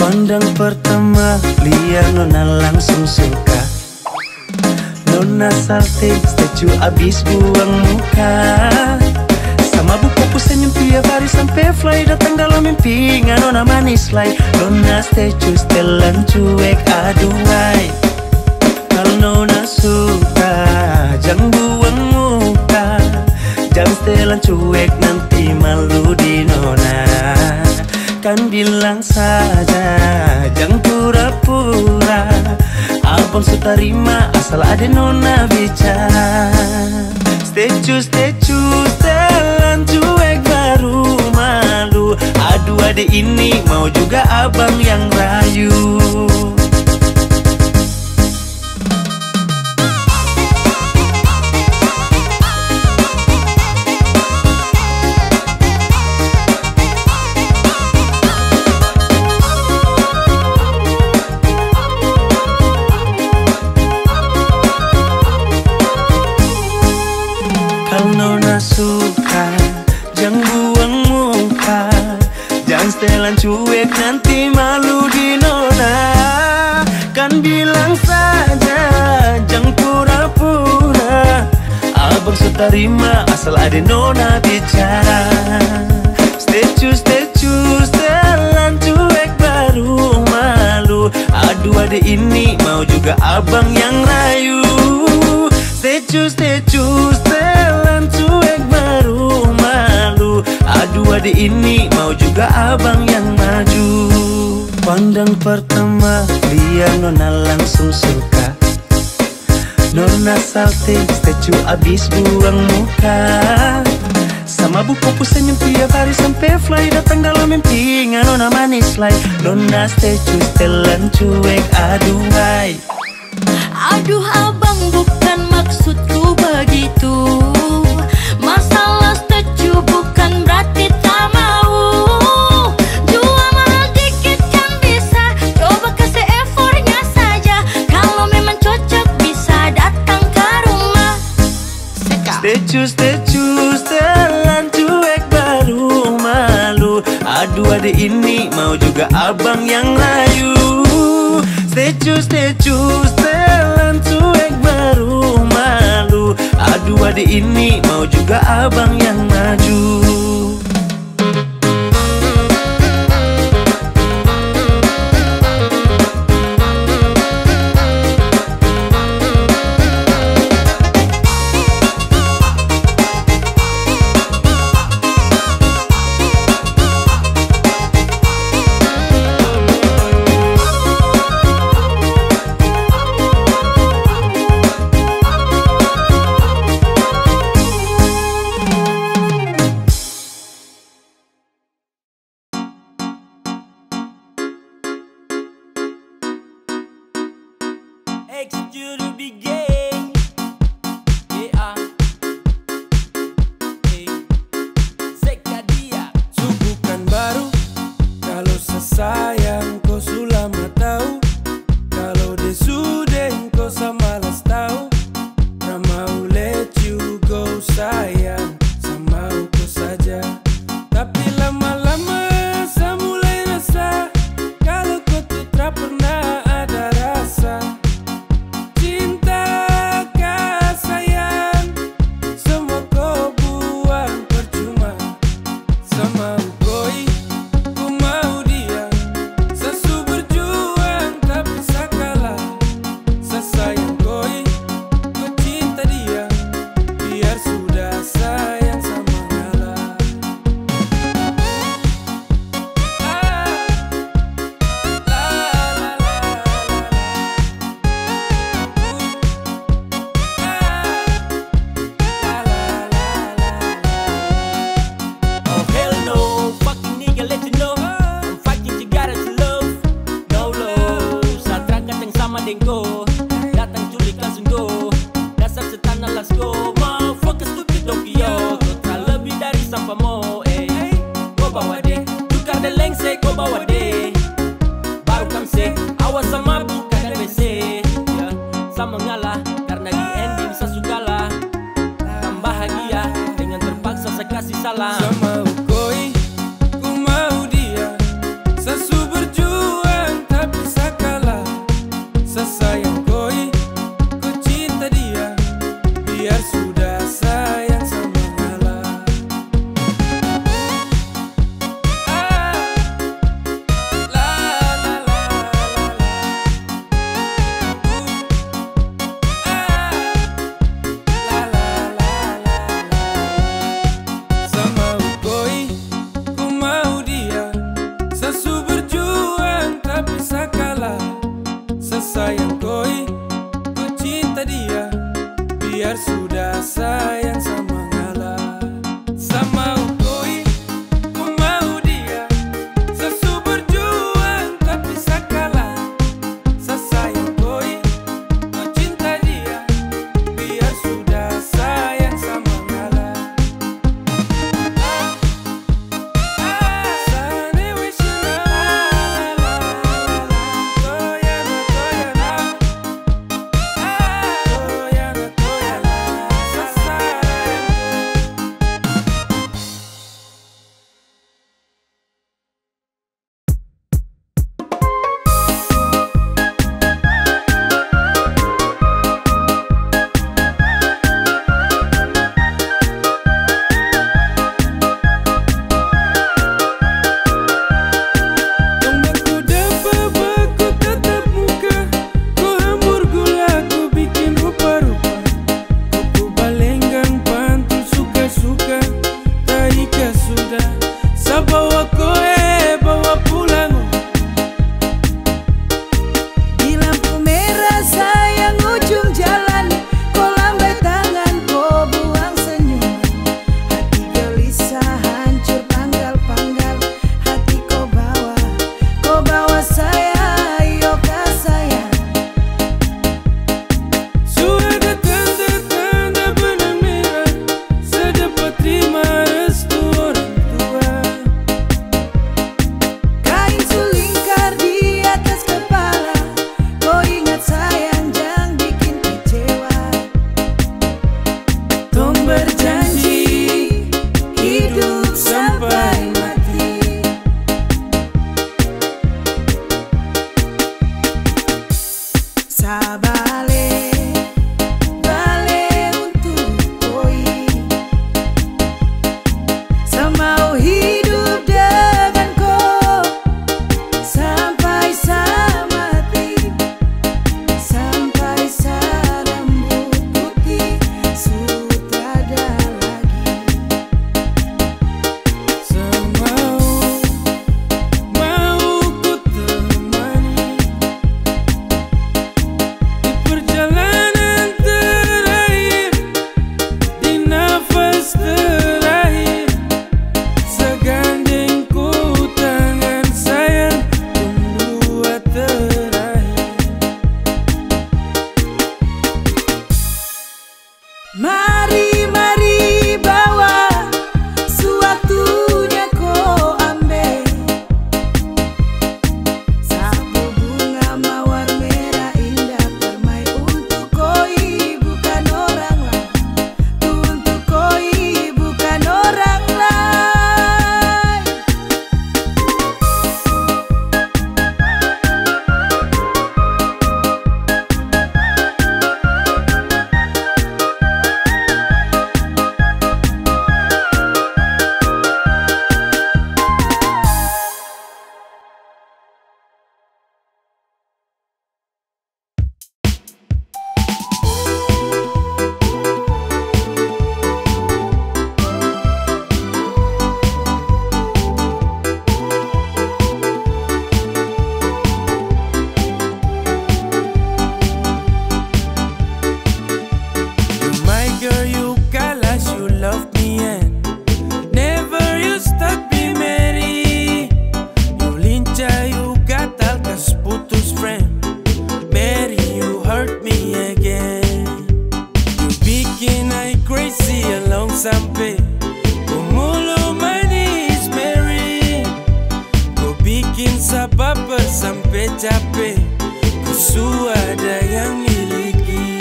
Pandang pertama lihat Nona langsung suka. Nona salting statue abis buang muka. Sama buku senyum tiap hari sampai fly. Datang dalam mimpi Nona manis like. Nona statue setelan cuek aduhai. Kalau Nona suka jangan buang muka. Jangan setelan cuek nanti malu di Nona. Kan bilang saja jangan pura-pura. Abang suka terima asal ada Nona bicara. Statue setelan cuek baru malu. Aduh adik ini mau juga abang yang rayu. Nona suka jangan buang muka. Jangan setelan cuek nanti malu di Nona. Kan bilang saja jangan pura-pura. Abang suka terima asal ada Nona bicara. Statue setelan cuek baru malu. Aduh adik ini mau juga abang yang rayu. Statue setelan cuek baru malu. Aduh adik ini mau juga abang yang maju. Pandang pertama lihat Nona langsung suka. Nona salting statue abis buang muka. Sama buku senyum tiap hari sampai fly. Datang dalam mimpi Nona manis like. Nona statue setelan cuek aduhai. Aduh abang bukan maksudku begitu. Masalah statue bukan berarti tak mau. Jual mahal dikit kan bisa. Coba kasih effortnya saja. Kalau memang cocok bisa datang ke rumah. Statue setelan cuek baru malu. Aduh adik ini mau juga abang yang rayu. Statue setelan cuek baru malu. Aduh adik ini mau juga abang yang maju. You to be gay. Yeah. Hey. Sekadia. Subukan baru. Kalau sesayang kau sudah tahu. Kalau desudeng kau samalas tahu. Nah mau let you go sayang. Sama kau saja. Tapi lama-lama saya mulai rasa. Kalau kau tuh tak pernah ada rasa. Datang culik langsung go. Dasar setan alas go. Mau fokus stupid Tokyo. Kau tak lebih dari sampah mo. Kau bawa deh. Tukar dan lengse kau bawa deh. Baru kamse. Awas sama buka dan WC ya. Sama ngalah. Karena di ending saya suka lah. Kan bahagia. Dengan terpaksa saya kasih salam. Sama koi, ku mau dia. Sesu berjuang. sampai ku mulu manis Mary. Ku bikin sabab sampai capek, ku suada yang miliki.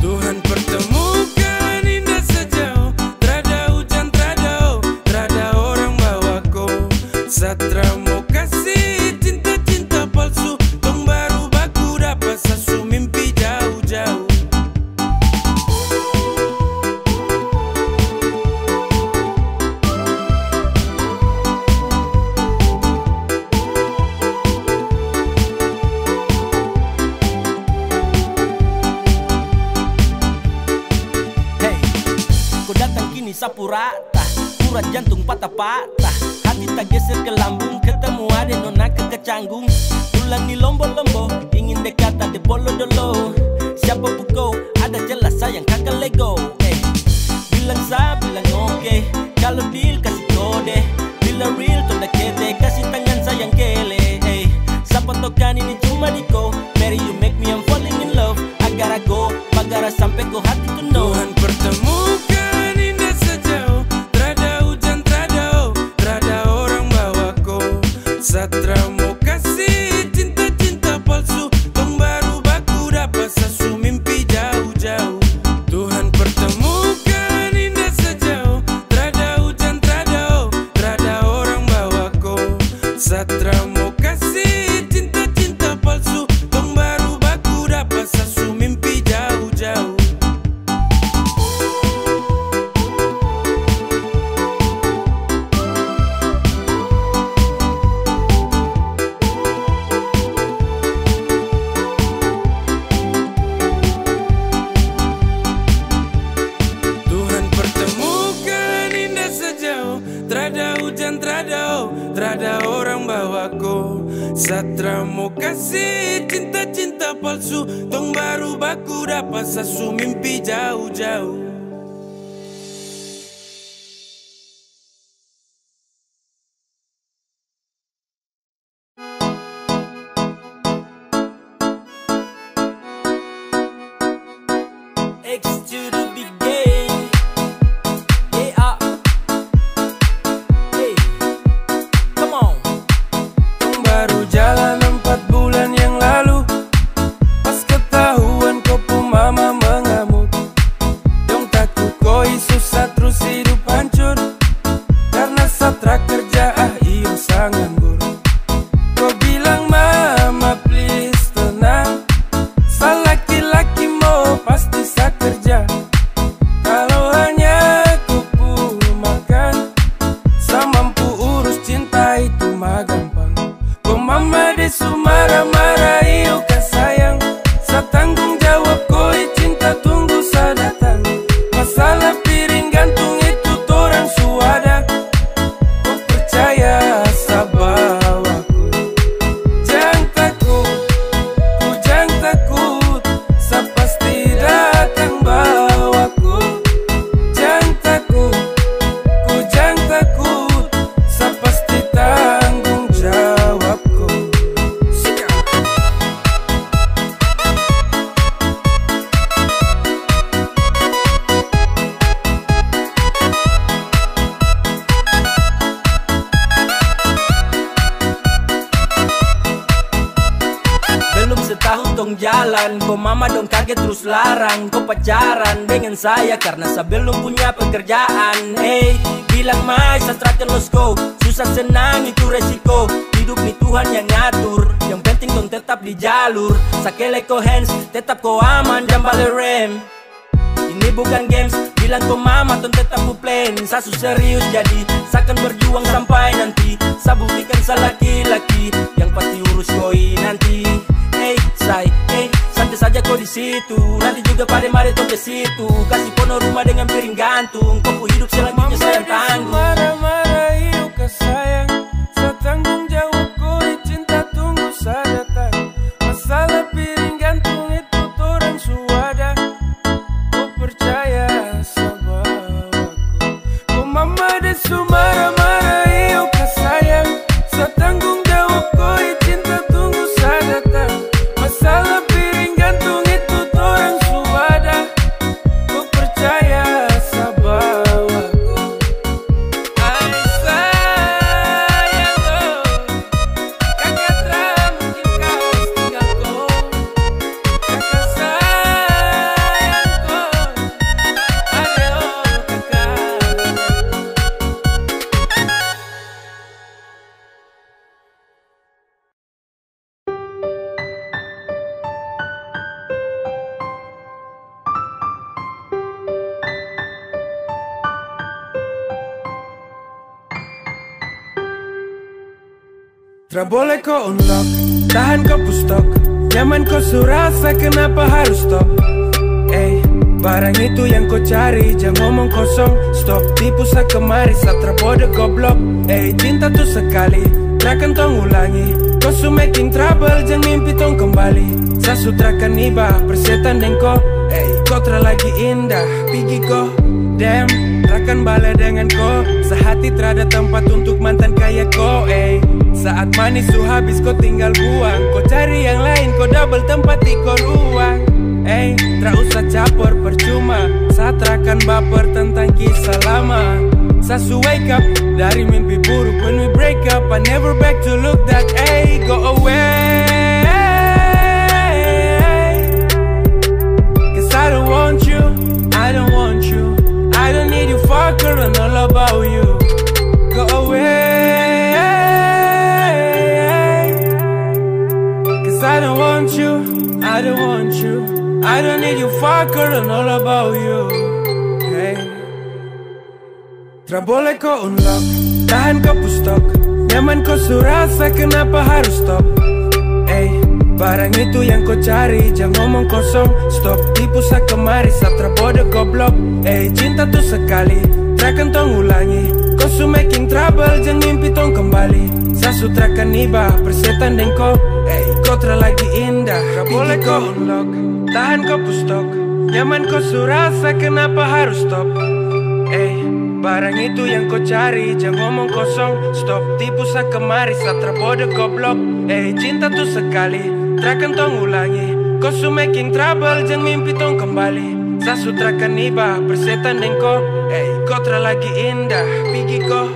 Tuhan pertemukan indah sejauh, trada hujan, trada orang bawa ko. Satra mau kasih cinta-cinta palsu, tong baru baku dapat sasu mimpi jauh-jauh. Sapu rata, urat jantung patah-patah, hati tak geser ke lambung, ketemu ada nona kecanggung. Tulang di lombo-lombo, ingin dekat ada bolo-dolo. Siapa pukau, ada jelas sayang kakak lego. Bilang sa, bilang oke, kalau deal kasih kode. Bila real, tanda kete, kasih tangan sayang kele. Siapa tokan ini cuma diko, Mary you make me I'm falling in love. Agar aku, bagara sampai ko hati ku know. Tuhan pertemukan indah sejauh, trada hujan, trada orang bawa ko. Satra mau kasih cinta-cinta palsu, tong baru baku dapat sasu mimpi jauh-jauh. Tuhan pertemukan indah sejauh, trada hujan, trada orang bawa ko. Satra mau kasih cinta-cinta palsu, tong baru baku dapat sasu mimpi jauh-jauh. Trada hujan, trada orang bawa ko. Satra mau kasih cinta-cinta palsu, tong baru baku dapat sasu mimpi jauh-jauh. X to the big game. Yeah. Hey, come on. Baru jalan 4 bulan yang lalu, pas ketahuan kau pun mama mengamuk. Dong takut koi susah terus hidup hancur, karena Satra kerja iyo sang nganggur. Kau bilang mama please tong jalan. Kau mama dong kaget terus larang kau pacaran dengan saya karena saya belum punya pekerjaan. Hey, bilang mai sastrakan losko, susah senang itu resiko. Hidup nih Tuhan yang ngatur, yang penting dong tetap di jalur. Sakele ko hands, tetap ko aman, jangan balik rem. Ini bukan games, bilang ko mama ton tetap ku plan. Sasu serius jadi, sakan berjuang sampai nanti. Sa buktikan sa laki-laki, yang pasti urus koi nanti. Hey, say, hey, santai saja kau di situ. Nanti juga pada mari ton ke situ. Kasih pono rumah dengan piring gantung. Kau hidup selanjutnya saya tanggung. Marah-marah yuk ke sayang, saya tanggung jawab koi cinta tunggu saya datang. Masalah piring gantung itu torang suada. Kau percaya sama aku. Kau mama desu marah-marah yuk ke sayang, saya tanggung jawab koi cinta tunggu saya datang. Masalah piring gantung itu torang suada. Kau percaya sama aku. Ay sayang kau, kakak tak mungkin kau tinggal kau. Kakak sayang kau, ayo kakak. Tra boleh kau unlock, tahan kau pustok. Nyaman kau surasa, kenapa harus stop? Barang itu yang kau cari, jangan ngomong kosong. Stop, tipu sa kemari, sa terbodoh goblok. Cinta tuh sekali, takkan tong ulangi. Kau su making trouble, jangan mimpi tong kembali. Sa sutrakan iba, persetan dan kau. Kau terlagi indah, pergi kau. Damn, takkan balik dengan kau. Sehati terada tempat untuk mantan kayak kau. Saat manis su habis kau tinggal buang. Kau cari yang lain, kau double tempat di kau ruang. Tak usah capor percuma. Saat rakan baper tentang kisah lama. Sasu wake up dari mimpi buruk. When we break up, I never back to look that. Go away. Cause I don't want you, I don't want you. I don't need you fucker and all about you. Go away. Cause I don't want you, I don't want you. I don't need you fucker and all about you. Tra boleh kau unlock, tahan kau pustok. Nyaman kau surasa, kenapa harus stop? Barang itu yang kau cari, jangan ngomong kosong. Stop, tipu sa kemari, sa terbodoh goblok. Cinta tuh sekali, takkan tong ulangi. Kau su making trouble, jangan mimpi tong kembali. Sa sutrakan iba, persetan dan kau. Kau terlagi indah, boleh kau unlock, tahan kau pustok. Nyaman kau surasa, kenapa harus stop? Barang itu yang kau cari, jangan ngomong kosong. Stop, tipu sa kemari, sa terbodoh goblok. Cinta tuh sekali, takkan tong ulangi. Kau su making trouble, jangan mimpi tong kembali. Sa sutrakan iba, persetan dan kau. Kau terlagi indah, pergi kau.